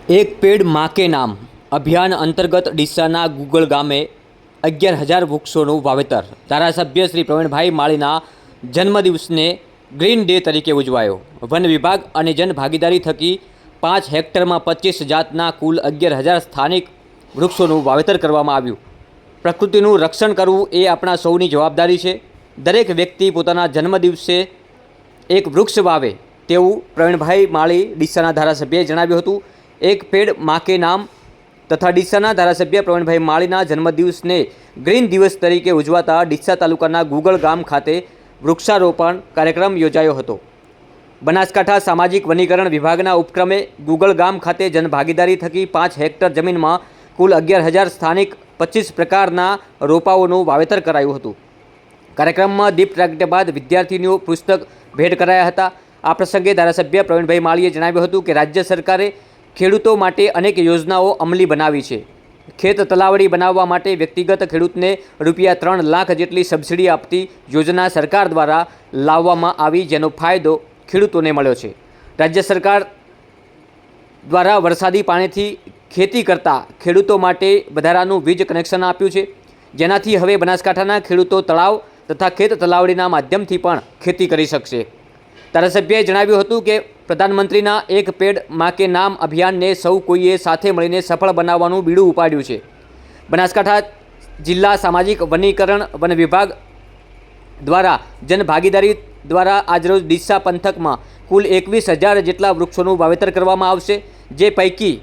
એક પેડ માં કે નામ અભિયાન અંતર્ગત ડીસાના ગુગળ ગામે 11,000 વૃક્ષોનું વાવેતર. ધારાસભ્ય શ્રી પ્રવીણભાઈ માળીના જન્મદિવસને ગ્રીન ડે તરીકે ઉજવાયો. વન વિભાગ અને જનભાગીદારી થકી 5 હેક્ટરમાં 25 જાતના કુલ 11,000 સ્થાનિક વૃક્ષોનું વાવેતર કરવામાં આવ્યું. પ્રકૃતિનું રક્ષણ કરવું એ આપણા સૌની જવાબદારી છે. દરેક વ્યક્તિ પોતાના જન્મદિવસે એક વૃક્ષ વાવે તેવું પ્રવીણભાઈ માળી ડીસાના ધારાસભ્યએ જણાવ્યું હતું. એક પેડ માં કે નામ તથા ડીસાના ધારાસભ્ય પ્રવીણભાઈ માળીના જન્મદિવસને ગ્રીન દિવસ તરીકે ઉજવાતા ડીસા તાલુકાના ગુગળ ગામ ખાતે વૃક્ષારોપણ કાર્યક્રમ યોજાયો હતો. બનાસકાંઠા સામાજિક વનીકરણ વિભાગના ઉપક્રમે ગુગળ ગામ ખાતે જનભાગીદારી થકી 5 હેક્ટર જમીનમાં કુલ 11,000 સ્થાનિક 25 પ્રકારના રોપાઓનું વાવેતર કરાયું હતું. કાર્યક્રમમાં દીપ પ્રાગટ્ય બાદ વિદ્યાર્થીનીઓ પુસ્તક ભેટ કરાયા હતા. આ પ્રસંગે ધારાસભ્ય પ્રવીણભાઈ માળીએ જણાવ્યું હતું કે રાજ્ય સરકારે ખેડૂતો માટે અનેક યોજનાઓ અમલી બનાવી છે. ખેત તલાવડી બનાવવા માટે વ્યક્તિગત ખેડૂતને રૂપિયા 3 લાખ જેટલી સબસિડી આપતી યોજના સરકાર દ્વારા લાવવામાં આવી, જેનો ફાયદો ખેડૂતોને મળ્યો છે. રાજ્ય સરકાર દ્વારા વરસાદી પાણીથી ખેતી કરતા ખેડૂતો માટે વધારાનું વીજ કનેક્શન આપ્યું છે, જેનાથી હવે બનાસકાંઠાના ખેડૂતો તળાવ તથા ખેત તલાવડીના માધ્યમથી પણ ખેતી કરી શકશે. ધારાસભ્યએ જણાવ્યું હતું કે પ્રધાનમંત્રીના એક પેડ માં કે નામ અભિયાનને સૌ કોઈએ સાથે મળીને સફળ બનાવવાનું બીડું ઉપાડ્યું છે. બનાસકાંઠા જિલ્લા સામાજિક વનીકરણ વન વિભાગ દ્વારા જનભાગીદારી દ્વારા આજરોજ ડીસા પંથકમાં કુલ 21,000 જેટલા વૃક્ષોનું વાવેતર કરવામાં આવશે, જે પૈકી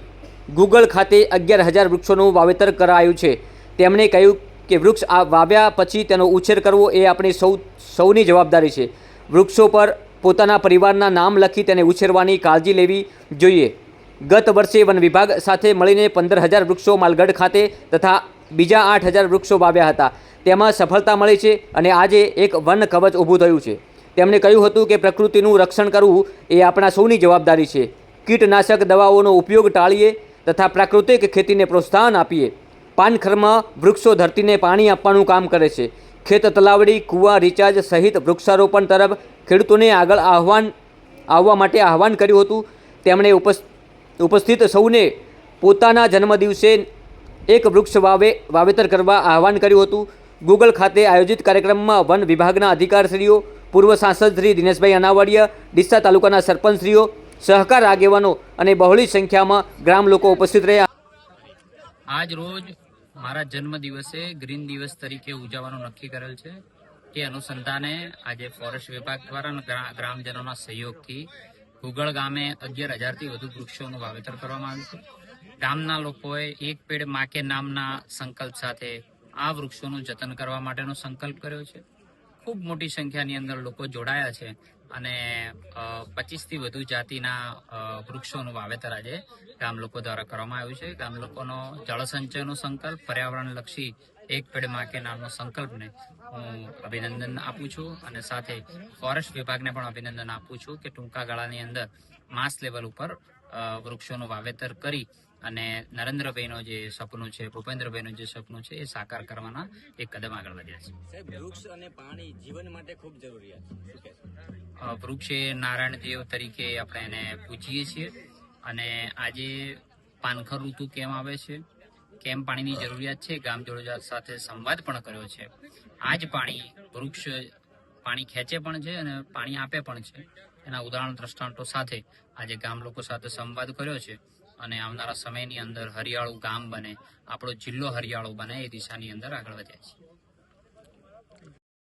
ગુગળ ખાતે 11,000 વૃક્ષોનું વાવેતર કરાયું છે. તેમણે કહ્યું કે વૃક્ષ વાવ્યા પછી તેનો ઉછેર કરવો એ આપણી સૌની જવાબદારી છે. વૃક્ષો પર પોતાના પરિવારના નામ લખી તેને ઉછેરવાની કાળજી લેવી જોઈએ. ગત વર્ષે વન વિભાગ સાથે મળીને 15,000 વૃક્ષો માલગઢ ખાતે તથા બીજા 8,000 વૃક્ષો વાવ્યા હતા. તેમાં સફળતા મળી છે અને આજે એક વન કવચ ઊભું થયું છે. તેમણે કહ્યું હતું કે પ્રકૃતિનું રક્ષણ કરવું એ આપણા સૌની જવાબદારી છે. કીટનાશક દવાઓનો ઉપયોગ ટાળીએ તથા પ્રાકૃતિક ખેતીને પ્રોત્સાહન આપીએ. પાનખરમાં વૃક્ષો ધરતીને પાણી આપવાનું કામ કરે છે. ખેત તલાવડી, કૂવા રિચાર્જ સહિત વૃક્ષારોપણ તરફ ખેડૂતોને આગળ આવવા માટે આહવાન કર્યું હતું. તેમણે ઉપસ્થિત સૌને પોતાના જન્મદિવસે એક વૃક્ષ વાવેતર કરવા આહવાન કર્યું હતું. ગુગળ ખાતે આયોજિત કાર્યક્રમમાં વન વિભાગના અધિકારીશ્રીઓ, પૂર્વ સાંસદ શ્રી દિનેશભાઈ અનાવાડિયા, ડીસા તાલુકાના સરપંચશ્રીઓ, સહકાર આગેવાનો અને બહોળી સંખ્યામાં ગ્રામ લોકો ઉપસ્થિત રહ્યા. આજ રોજ મારા જન્મદિવસે ગ્રીન દિવસ તરીકે ઉજવવાનું નક્કી કરેલ છે. તે અનુસંધાને આજે ફોરેસ્ટ વિભાગ દ્વારા ગ્રામજનોના સહયોગથી ગુગળ ગામે 11,000થી વધુ વૃક્ષોનું વાવેતર કરવામાં આવ્યું છે. ગામના લોકોએ એક પેડ માં કે નામના સંકલ્પ સાથે આ વૃક્ષોનું જતન કરવા માટેનો સંકલ્પ કર્યો છે. ખૂબ મોટી સંખ્યાની અંદર લોકો જોડાયા છે અને 25થી વધુ જાતિના વૃક્ષોનું વાવેતર આજે ગામ લોકો દ્વારા કરવામાં આવ્યું છે. ગામ લોકોનો જળસંચયનો સંકલ્પ, પર્યાવરણલક્ષી એક પેડ માં કે નામનો સંકલ્પને હું અભિનંદન આપું છું અને સાથે ફોરેસ્ટ વિભાગને પણ અભિનંદન આપું છું કે ટૂંકા ગાળાની અંદર માસ લેવલ ઉપર વૃક્ષોનું વાવેતર કરી અને નરેન્દ્રભાઈનું જે સપનું છે, ભૂપેન્દ્રભાઈનું જે સપનું છે એ સાકાર કરવાના એક કદમ આગળ વધ્યા છે. સાહેબ, વૃક્ષ અને પાણી જીવન માટે ખૂબ જરૂરિયાત છે. વૃક્ષ એ નારાયણ દેવ તરીકે આપણે એને પૂજીએ છીએ અને આજે પાનખર ઋતુ કેમ આવે છે, કેમ પાણીની જરૂરિયાત છે, ગામજનો સાથે સંવાદ પણ કર્યો છે. આ જ પાણી વૃક્ષ પાણી ખેંચે પણ છે અને પાણી આપે પણ છે. એના ઉદાહરણ દ્રષ્ટાંતો સાથે આજે ગામ લોકો સાથે સંવાદ કર્યો છે અને આવનારા સમયની અંદર હરિયાળું ગામ બને, આપણો જિલ્લો હરિયાળો બને એ દિશાની અંદર આગળ વધ્યા છે.